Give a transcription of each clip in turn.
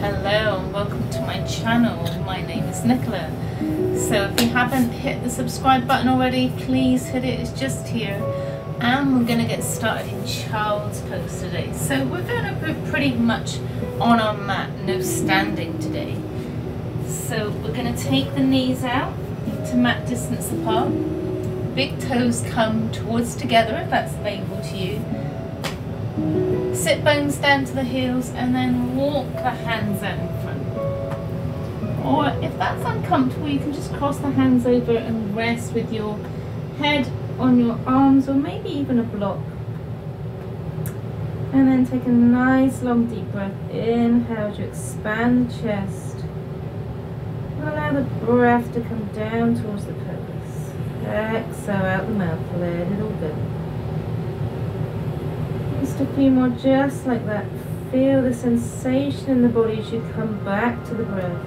Hello and welcome to my channel. My name is Nicola. So if you haven't hit the subscribe button already, please hit it. It's just here. And we're going to get started in child's pose today. So we're going to put pretty much on our mat, no standing today. So we're going to take the knees out to mat distance apart. Big toes come towards together if that's available to you. Sit bones down to the heels and then walk the hands out in front. Or if that's uncomfortable, you can just cross the hands over and rest with your head on your arms or maybe even a block. And then take a nice long deep breath. Inhale to expand the chest. Allow the breath to come down towards the pelvis. Exhale out the mouth, let it all go. Just a few more just like that. Feel the sensation in the body as you come back to the breath.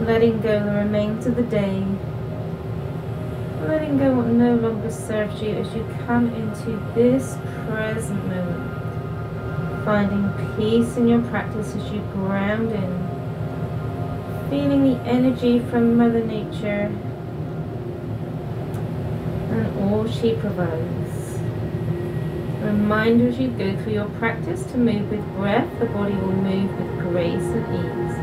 Letting go the remains of the day. Letting go what no longer serves you as you come into this present moment. Finding peace in your practice as you ground in. Feeling the energy from Mother Nature and all she provides. Reminder as you go through your practice to move with breath, the body will move with grace and ease.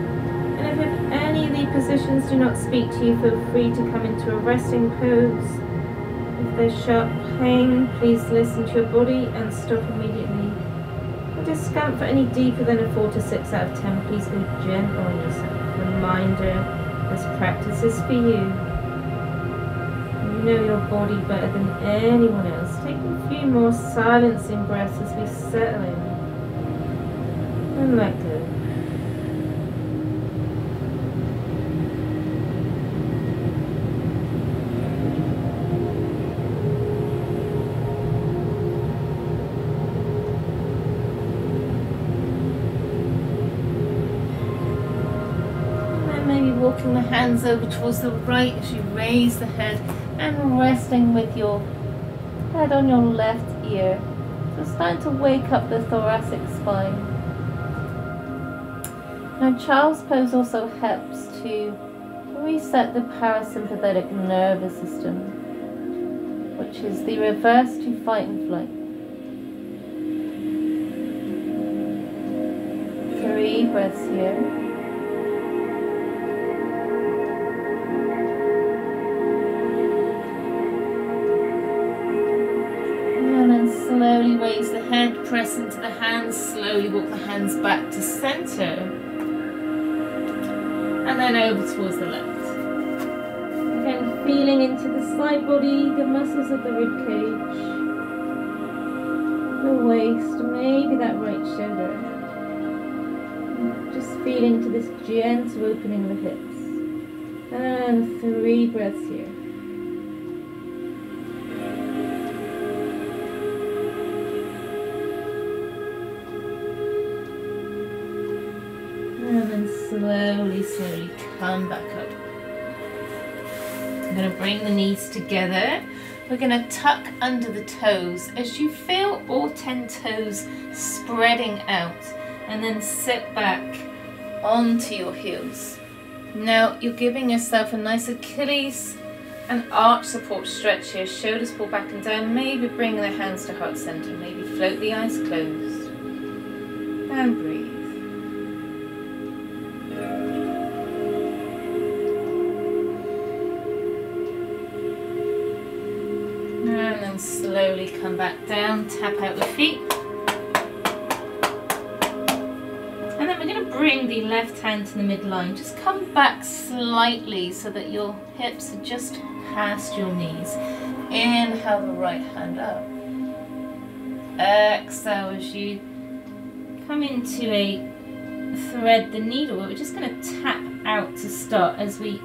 And if any of the positions do not speak to you, feel free to come into a resting pose. If there's sharp pain, please listen to your body and stop immediately. If discomfort any deeper than a 4 to 6 out of 10, please go gentle on yourself. Reminder, this practice is for you. You know your body better than anyone else. Take a few more silencing breaths as we settle in and let go. And then maybe walking the hands over towards the right as you raise the head and resting with your head on your left ear. So starting to wake up the thoracic spine. Now child's pose also helps to reset the parasympathetic nervous system, which is the reverse to fight and flight. 3 breaths here. Slowly raise the head, press into the hands, slowly walk the hands back to center. And then over towards the left. Again, feeling into the side body, the muscles of the rib cage, the waist, maybe that right shoulder. Just feeling into this gentle opening of the hips. And 3 breaths here. And then slowly come back up. I'm going to bring the knees together. We're going to tuck under the toes as you feel all 10 toes spreading out. And then sit back onto your heels. Now you're giving yourself a nice Achilles and arch support stretch here. Shoulders pull back and down. Maybe bring the hands to heart center. Maybe float the eyes closed. And breathe. And then slowly come back down, tap out the feet. And then we're going to bring the left hand to the midline. Just come back slightly so that your hips are just past your knees. Inhale the right hand up. Exhale as you come into a thread the needle. We're just going to tap out to start as we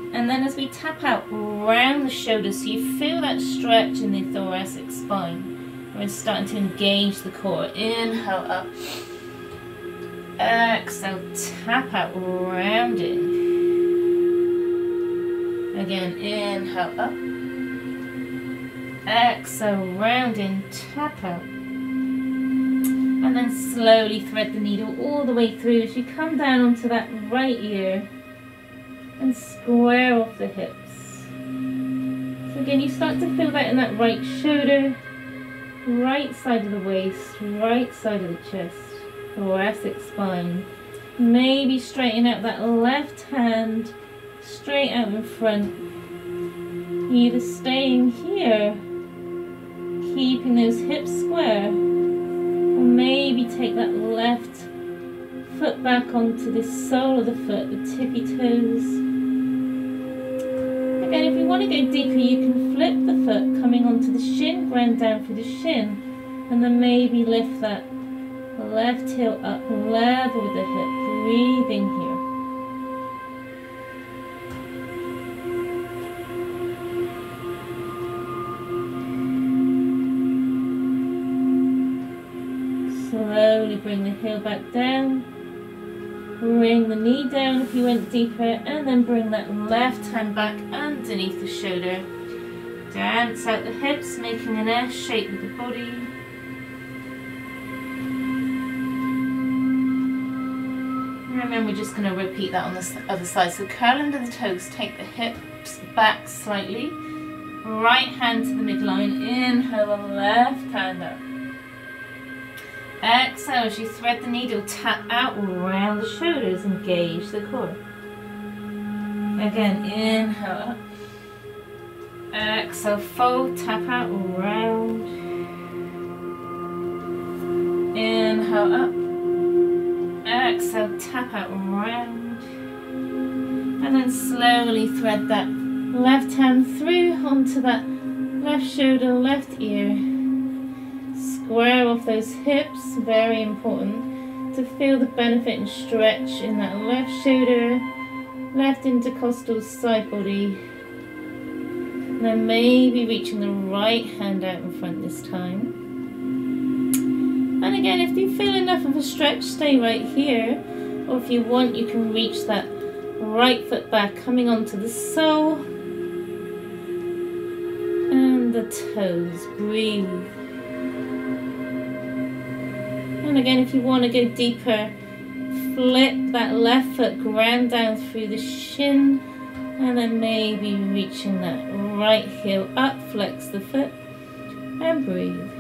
tap out round the shoulders so you feel that stretch in the thoracic spine. We're starting to engage the core. Inhale up. Exhale, tap out, round in. Again, inhale up. Exhale, round in, tap out. And And then slowly thread the needle all the way through as you come down onto that right ear and square off the hips. So again, you start to feel that in that right shoulder, right side of the waist, right side of the chest, thoracic spine. Maybe straighten out that left hand straight out in front, either staying here, keeping those hips square, or maybe take that left foot back onto the sole of the foot, the tippy toes. Again, if you want to go deeper, you can flip the foot coming onto the shin, ground down through the shin, and then maybe lift that left heel up level with the hip, breathing here. Slowly bring the heel back down, bring the knee down if you went deeper, and then bring that left hand back underneath the shoulder. Dance out the hips, making an S shape with the body. And then we're just going to repeat that on the other side. So curl under the toes, take the hips back slightly, right hand to the midline, inhale the left hand up. Exhale as you thread the needle, tap out around the shoulders, engage the core. Again, inhale up. Exhale, fold, tap out around. Inhale up. Exhale, tap out around. And then slowly thread that left hand through onto that left shoulder, left ear. Square off those hips, very important to feel the benefit and stretch in that left shoulder, left intercostal side body. And then maybe reaching the right hand out in front this time. And again, if you feel enough of a stretch, stay right here. Or if you want, you can reach that right foot back, coming onto the sole and the toes. Breathe. And again, if you want to go deeper, flip that left foot, ground down through the shin, and then maybe reaching that right heel up, flex the foot, and breathe.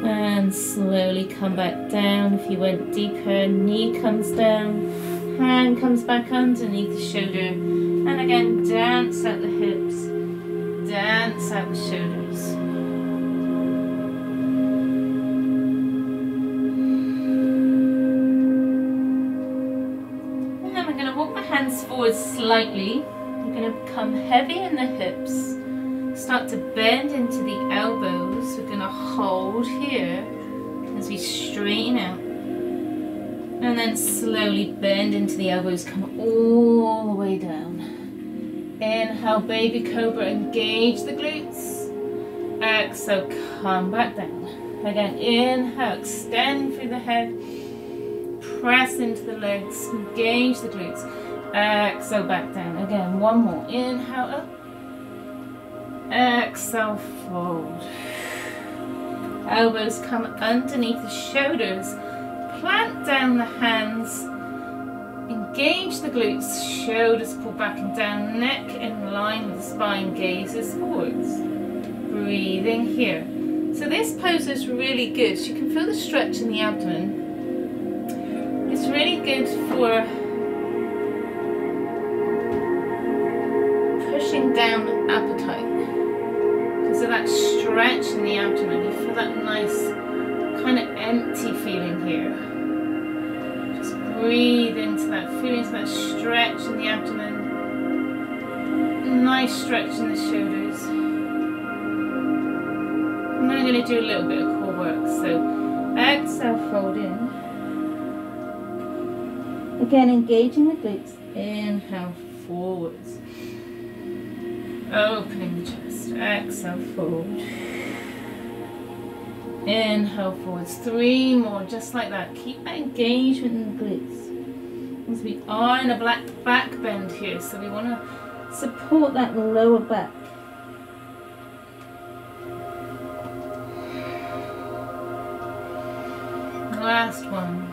And slowly come back down. If you went deeper, knee comes down, hand comes back underneath the shoulder, and again dance out the hips, dance out the shoulders. And then we're going to walk the hands forward slightly. We're going to become heavy in the hips, start to bend into the elbows. We're going to hold here as we straighten out. And then slowly bend into the elbows, come all the way down. Inhale, baby cobra, engage the glutes. Exhale, come back down. Again, inhale, extend through the head. Press into the legs, engage the glutes. Exhale, back down. Again, one more. Inhale, up. Exhale, fold. Elbows come underneath the shoulders. Plant down the hands, engage the glutes, shoulders pull back and down, neck in line with the spine, gazes forwards. Breathing here. So this pose is really good. So you can feel the stretch in the abdomen. It's really good for pushing down the appetite. Because of that stretch in the abdomen, you feel that nice kind of empty feeling here. Just breathe into that, feel into that stretch in the abdomen. Nice stretch in the shoulders. And then I'm going to do a little bit of core work. So exhale, fold in. Again, engaging the glutes. Inhale, forwards. Opening the chest. Exhale, fold. Inhale, forwards. 3 more, just like that. Keep that engagement in the glutes. And because we are in a black back bend here, so we want to support that lower back. Last one.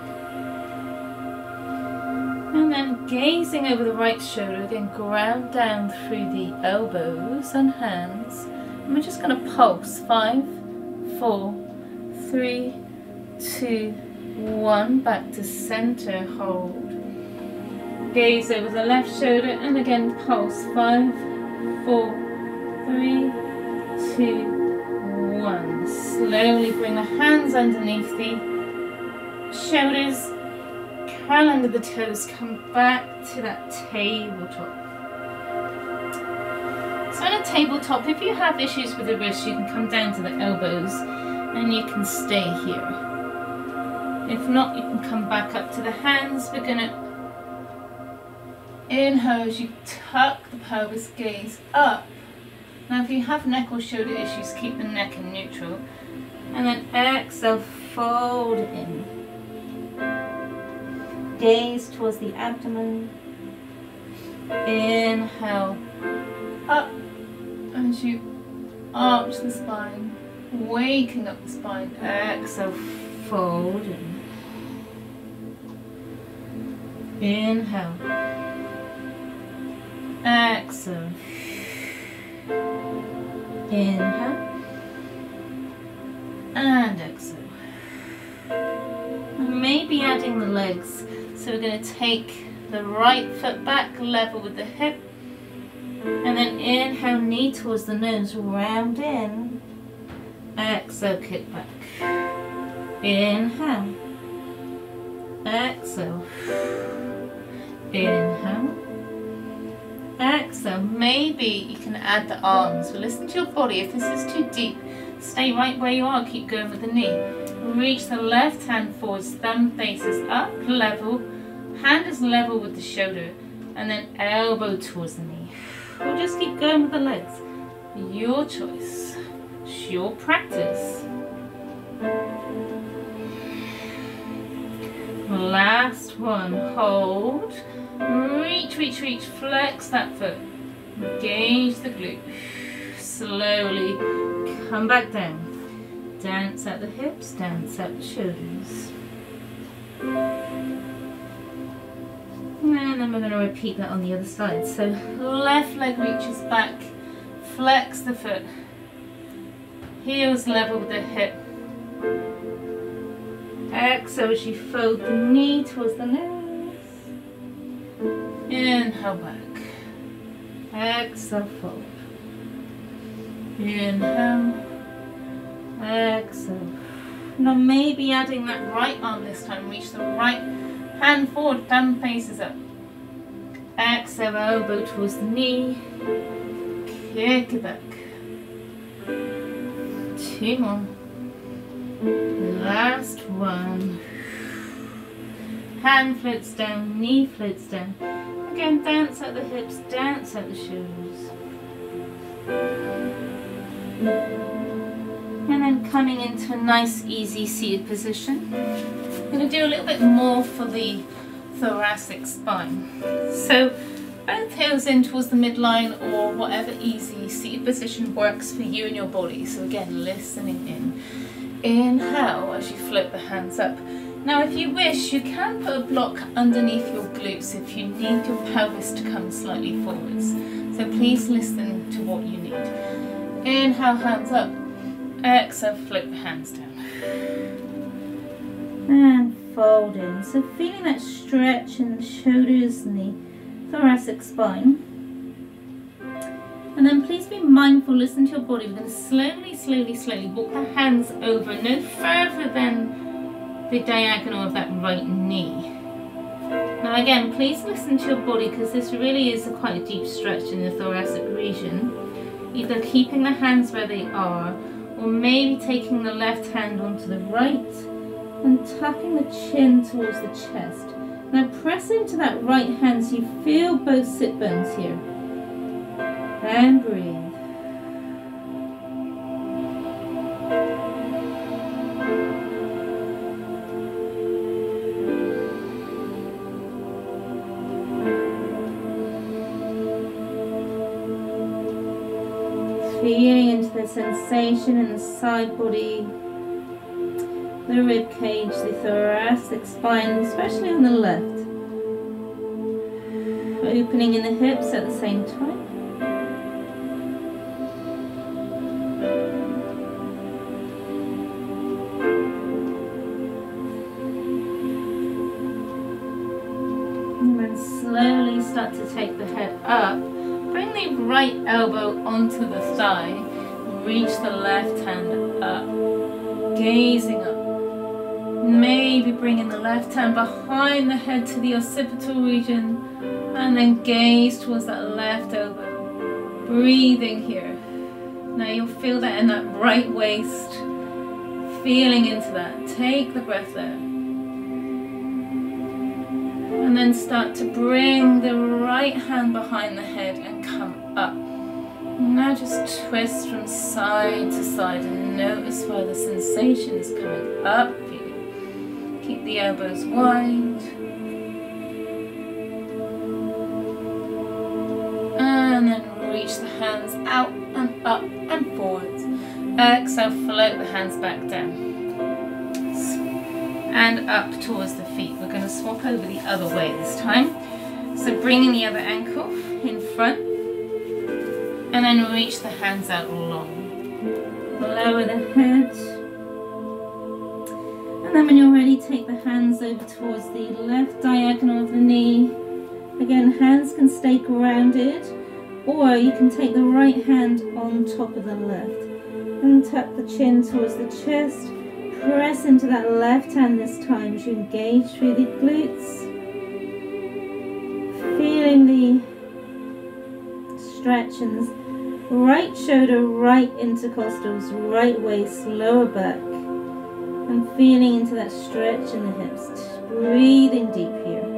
And then gazing over the right shoulder, again ground down through the elbows and hands. And we're just going to pulse. 5, 4, 3, 2, 1. Back to center, hold. Gaze over the left shoulder and again pulse. 5, 4, 3, 2, 1. Slowly bring the hands underneath the shoulders, curl under the toes, come back to that tabletop. So in a tabletop, if you have issues with the wrists, you can come down to the elbows and you can stay here. If not, you can come back up to the hands. We're going to inhale as you tuck the pelvis, gaze up. Now if you have neck or shoulder issues, keep the neck in neutral. And then exhale, fold in. Gaze towards the abdomen. Inhale up as you arch the spine, waking up the spine. Exhale, fold in. Inhale. Exhale. Inhale. And exhale. Maybe adding the legs. So we're going to take the right foot back level with the hip. And then inhale, knee towards the nose, round in. Exhale, kick back. Inhale. Exhale. Inhale. Exhale. Maybe you can add the arms. So listen to your body. If this is too deep, stay right where you are. Keep going with the knee. Reach the left hand forwards, thumb faces up, level. Hand is level with the shoulder. And then elbow towards the knee. Or just keep going with the legs. Your choice. It's your practice. Last one. Hold. Reach, reach, reach. Flex that foot. Engage the glute. Slowly come back down. Dance at the hips, dance at the shoulders. And then we're going to repeat that on the other side. So left leg reaches back. Flex the foot. Heels level with the hip. Exhale as you fold the knee towards the nose. Inhale back. Exhale, fold. Inhale. Exhale. Now maybe adding that right arm this time. Reach the right hand forward, thumb faces up. Exhale, elbow towards the knee. Kick it back. 2 more. Last one. Hand floats down, knee floats down. Again, dance at the hips, dance at the shoulders. And then coming into a nice, easy seated position. I'm going to do a little bit more for the thoracic spine. So both heels in towards the midline, or whatever easy seated position works for you and your body. So again, listening in. Inhale as you float the hands up. Now if you wish, you can put a block underneath your glutes if you need your pelvis to come slightly forwards. So please listen to what you need. Inhale, hands up. Exhale, float the hands down. And fold in. So feeling that stretch in the shoulders and the thoracic spine. And then please be mindful, listen to your body. We're going to slowly, slowly, slowly walk the hands over, no further than the diagonal of that right knee. Now again, please listen to your body, because this really is quite a deep stretch in the thoracic region. Either keeping the hands where they are, or maybe taking the left hand onto the right and tucking the chin towards the chest. Now press into that right hand so you feel both sit bones here. And breathe. Feeling into the sensation in the side body, the rib cage, the thoracic spine, especially on the left. Opening in the hips at the same time. And then slowly start to take the head up. Bring the right elbow onto the thigh. Reach the left hand up. Gazing up. Maybe bringing the left hand behind the head to the occipital region. And then gaze towards that left elbow. Breathing here. Now you'll feel that in that right waist. Feeling into that. Take the breath there. And then start to bring the right hand behind the head and come up. Now just twist from side to side and notice where the sensation is coming up for you. Keep the elbows wide. And then reach the hands out and up and forwards. Exhale, float the hands back down. And up towards the feet. We're going to swap over the other way this time. So bringing the other ankle in front. And then reach the hands out long. Lower the head. And then when you're ready, take the hands over towards the left diagonal of the knee. Again, hands can stay grounded. Or you can take the right hand on top of the left. And tuck the chin towards the chest. Press into that left hand this time as you engage through the glutes. Feeling the stretch in the right shoulder, right intercostals, right waist, lower back. And feeling into that stretch in the hips. Breathing deep here.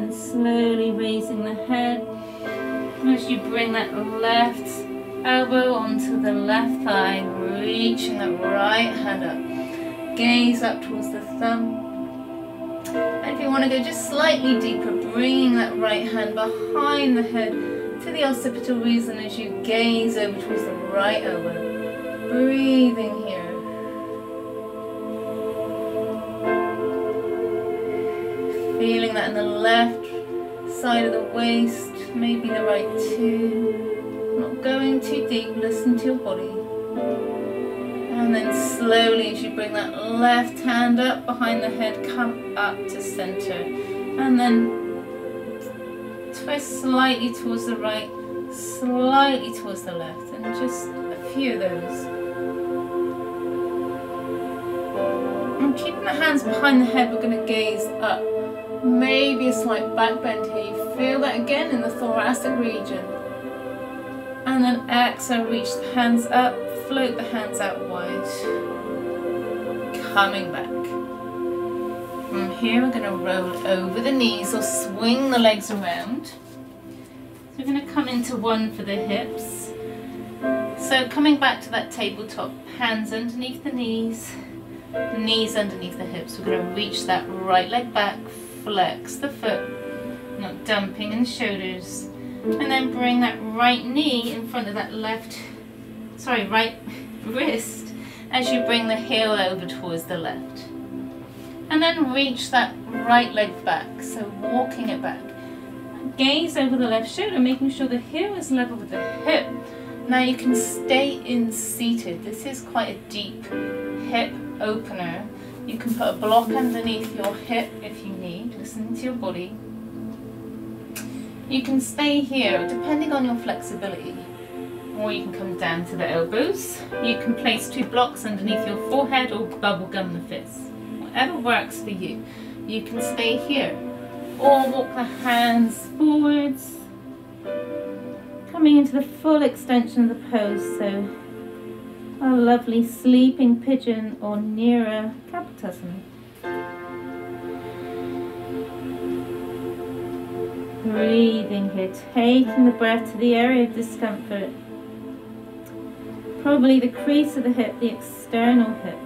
Slowly raising the head as you bring that left elbow onto the left thigh, reaching that right hand up. Gaze up towards the thumb. And if you want to go just slightly deeper, bringing that right hand behind the head to the occipital region as you gaze over towards the right elbow. Breathing here. Feeling that in the left side of the waist, maybe the right too. Not going too deep, listen to your body. And then slowly as you bring that left hand up behind the head, come up to center. And then twist slightly towards the right, slightly towards the left, and just a few of those. And keeping the hands behind the head, we're going to gaze up. Maybe a slight back bend here. You feel that again in the thoracic region. And then exhale, reach the hands up, float the hands out wide. Coming back. From here we're going to roll over the knees or swing the legs around. So we're going to come into one for the hips. So coming back to that tabletop, hands underneath the knees underneath the hips. We're going to reach that right leg back, flex the foot, not dumping in the shoulders, and then bring that right knee in front of that right wrist as you bring the heel over towards the left. And then reach that right leg back, so walking it back. Gaze over the left shoulder, making sure the heel is level with the hip. Now you can stay in seated. This is quite a deep hip opener. You can put a block underneath your hip if you need. Listen to your body. You can stay here depending on your flexibility, or you can come down to the elbows. You can place 2 blocks underneath your forehead or bubble gum the fists. Whatever works for you. you can stay here. Or walk the hands forwards, coming into the full extension of the pose. So a lovely sleeping pigeon or nearer Kapotasana. Breathing here, taking the breath to the area of discomfort. Probably the crease of the hip, the external hip.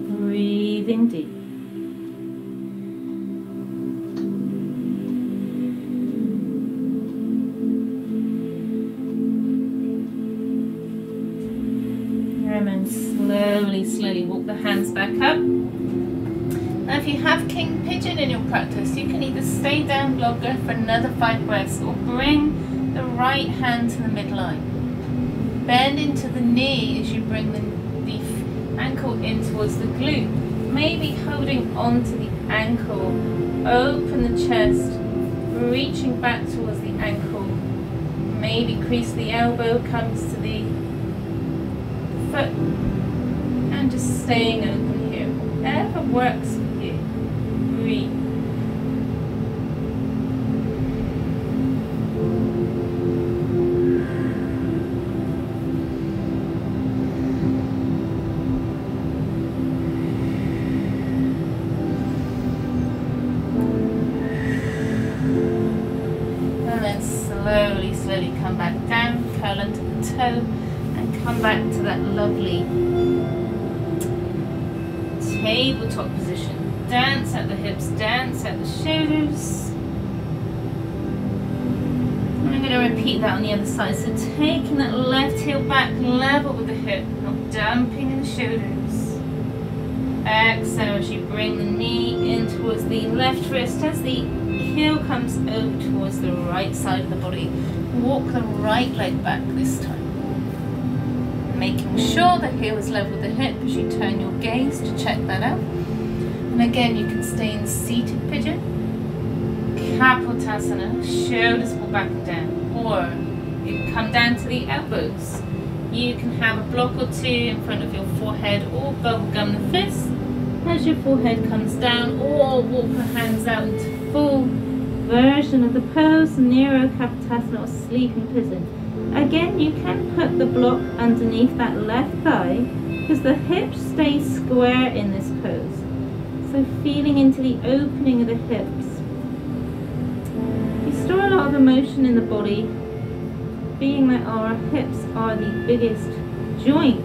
Breathing deep. And then slowly walk the hands back up. Now if you have King Pigeon in your practice, you can either stay down longer for another 5 breaths or bring the right hand to the midline. Bend into the knee as you bring the ankle in towards the glute. Maybe holding onto the ankle. Open the chest, reaching back towards the ankle. Maybe crease the elbow, comes to the foot, and just staying open here. Whatever works for you. Breathe. Slowly come back down, curl into the toe, and come back to that lovely tabletop position. Dance at the hips, dance at the shoulders. I'm going to repeat that on the other side. So taking that left heel back level with the hip, not dumping in the shoulders. Exhale as you bring the knee in towards the left wrist as the heel comes over towards the right side of the body. Walk the right leg back this time. Making sure the heel is level with the hip as you turn your gaze to check that out. And again, you can stay in seated pigeon, Kapotasana, shoulders pull back and down. Or you can come down to the elbows. You can have a block or two in front of your forehead or bubblegum the fist as your forehead comes down, or walk the hands out into full version of the pose, Nero Kapotasana or sleeping pigeon. Again, you can put the block underneath that left thigh because the hips stay square in this pose. So feeling into the opening of the hips. We store a lot of emotion in the body, being that our hips are the biggest joint.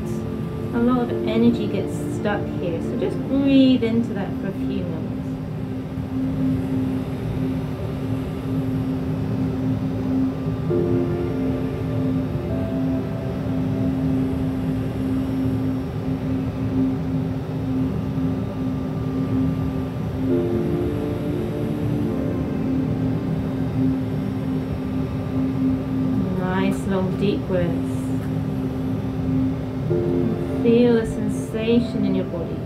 A lot of energy gets stuck here. So just breathe into that for a few moments. Long deep breaths. Feel the sensation in your body.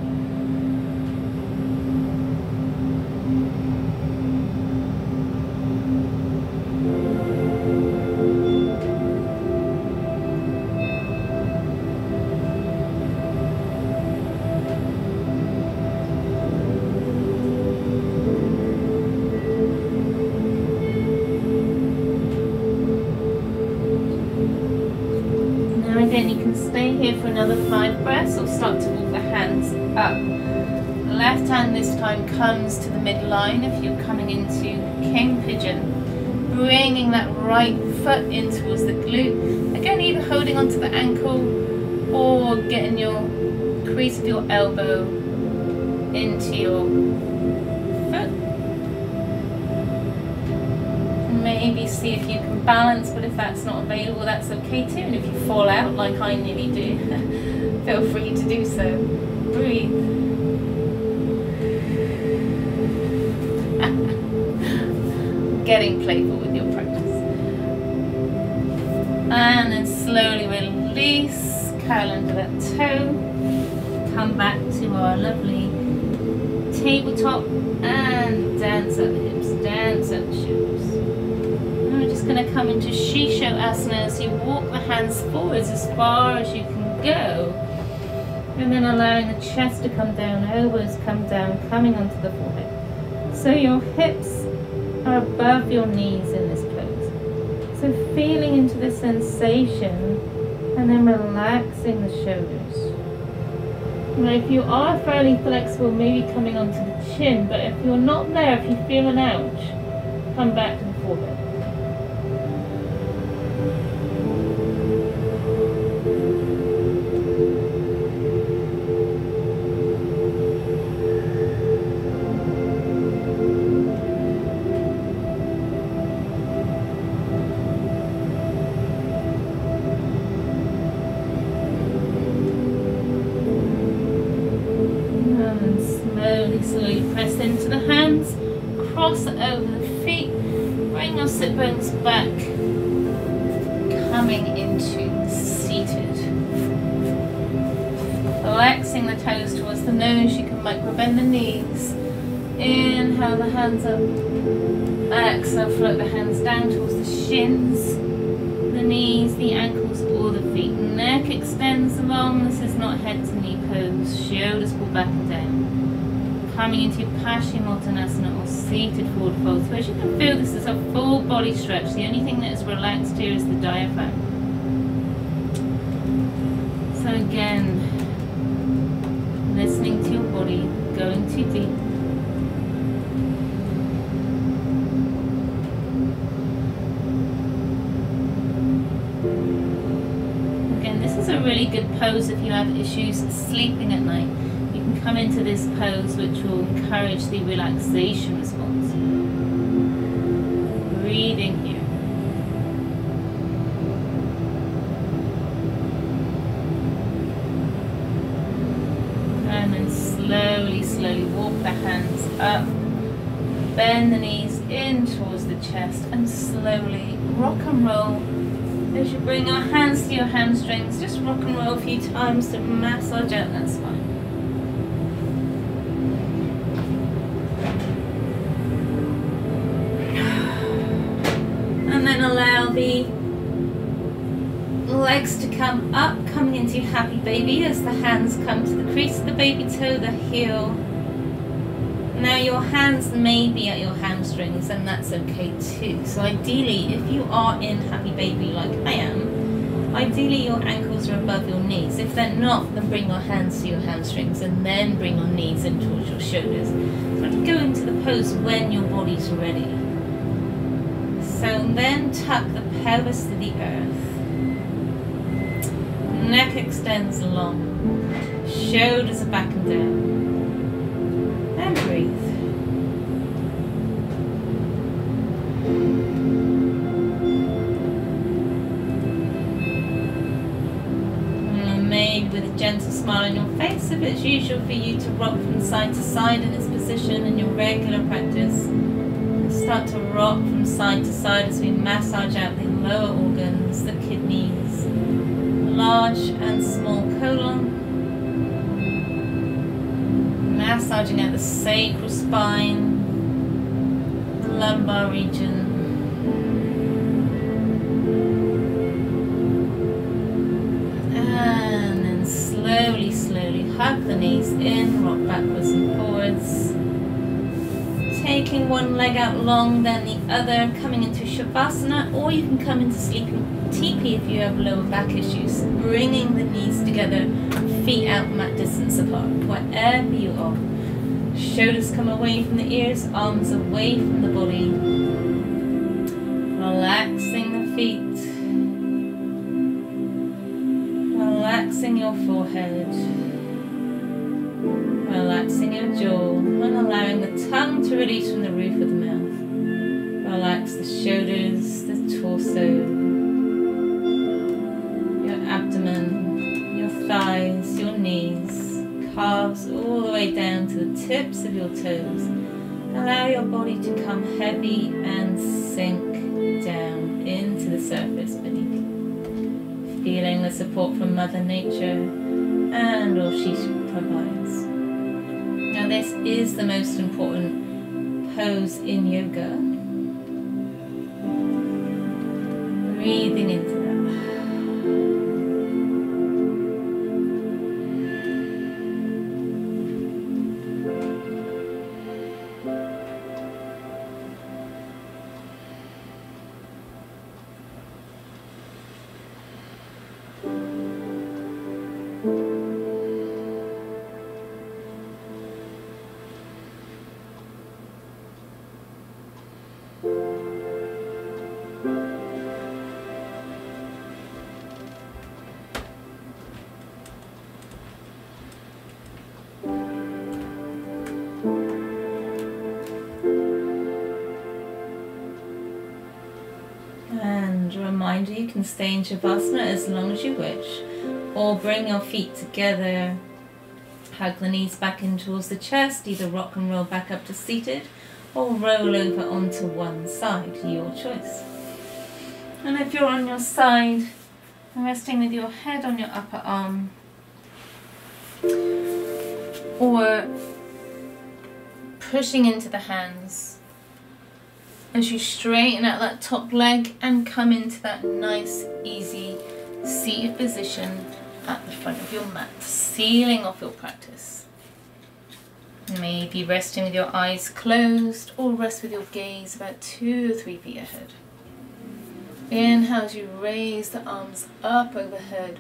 Again, you can stay here for another 5 breaths or start to walk the hands up. Left hand this time comes to the midline if you're coming into King Pigeon. Bringing that right foot in towards the glute. Again, either holding onto the ankle or getting your crease of your elbow into your foot. Maybe see if you can balance, but if that's not available, that's okay too. And if you fall out like I nearly do, feel free to do so. Breathe. getting playful with your practice. And then slowly release, curl under that toe. Come back to our lovely tabletop and dance out the hips, dance out the shoulders. And we're just going to come into Shisho Asana as you walk the hands forwards as far as you can go. And then allowing the chest to come down, elbows come down, coming onto the forehead. So your hips are above your knees in this pose. So feeling into the sensation and then relaxing the shoulders. Now if you are fairly flexible, maybe coming onto the chin, but if you're not there, if you feel an ouch, come back to the forehead. Slowly press into the hands, cross over the feet, bring your sit bones back, coming into seated. Relaxing the toes towards the nose, you can micro bend the knees. Inhale the hands up, exhale float the hands down towards the shins, the knees, the ankles or the feet. Neck extends long, this is not head to knee pose, shoulders pull back and down. Coming into Paschimottanasana or seated forward fold. So as you can feel, this is a full body stretch. The only thing that is relaxed here is the diaphragm. So again, listening to your body, going too deep. Again, this is a really good pose if you have issues sleeping at night. Come into this pose, which will encourage the relaxation response. Breathing here. And then slowly, slowly walk the hands up. Bend the knees in towards the chest and slowly rock and roll. As you bring your hands to your hamstrings, just rock and roll a few times to massage out that spine. And then allow the legs to come up, coming into happy baby as the hands come to the crease of the baby toe, the heel. Now your hands may be at your hamstrings and that's okay too. So ideally, if you are in happy baby like I am, ideally your ankles are above your knees. If they're not, then bring your hands to your hamstrings and then bring your knees in towards your shoulders. So go into the pose when your body's ready. So then tuck the pelvis to the earth. Neck extends long. Shoulders are back and down. And breathe. And maybe with a gentle smile on your face, if it's usual for you to rock from side to side in this position in your regular practice. Start to rock from side to side as we massage out the lower organs, the kidneys, large and small colon. Massaging out the sacral spine, the lumbar region. And then slowly, slowly hug the knees in, rock backwards and forwards. Taking one leg out long, then the other, coming into Shavasana, or you can come into sleeping teepee if you have lower back issues. Bringing the knees together, feet out mat distance apart, wherever you are. Shoulders come away from the ears, arms away from the body. Relaxing the feet. Relaxing your forehead. Relaxing your jaw and allowing the tongue to release from the roof of the mouth. Relax the shoulders, the torso, your abdomen, your thighs, your knees, calves, all the way down to the tips of your toes. Allow your body to come heavy and sink down into the surface beneath you, feeling the support from Mother Nature and all she provides. Now this is the most important pose in yoga. Breathing into that. And a reminder, you can stay in Shavasana as long as you wish, or bring your feet together, hug the knees back in towards the chest, either rock and roll back up to seated, or roll over onto one side, your choice. And if you're on your side, resting with your head on your upper arm, or pushing into the hands, as you straighten out that top leg and come into that nice, easy seated position at the front of your mat, sealing off your practice. Maybe resting with your eyes closed, or rest with your gaze about 2 or 3 feet ahead. Inhale as you raise the arms up overhead,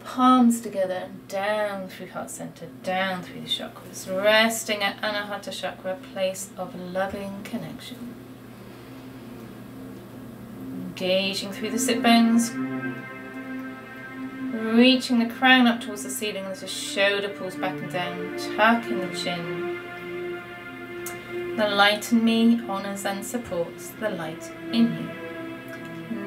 palms together and down through heart center, down through the chakras, resting at Anahata Chakra, a place of loving connection. Engaging through the sit bones, reaching the crown up towards the ceiling as the shoulder pulls back and down, tucking the chin. The light in me honours and supports the light in you.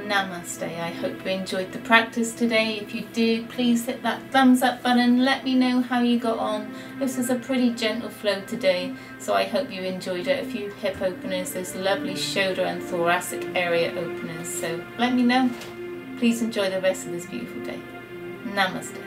Namaste. I hope you enjoyed the practice today. If you did, please hit that thumbs up button. Let me know how you got on. This was a pretty gentle flow today, so I hope you enjoyed it. A few hip openers, those lovely shoulder and thoracic area openers. So let me know. Please enjoy the rest of this beautiful day. Namaste.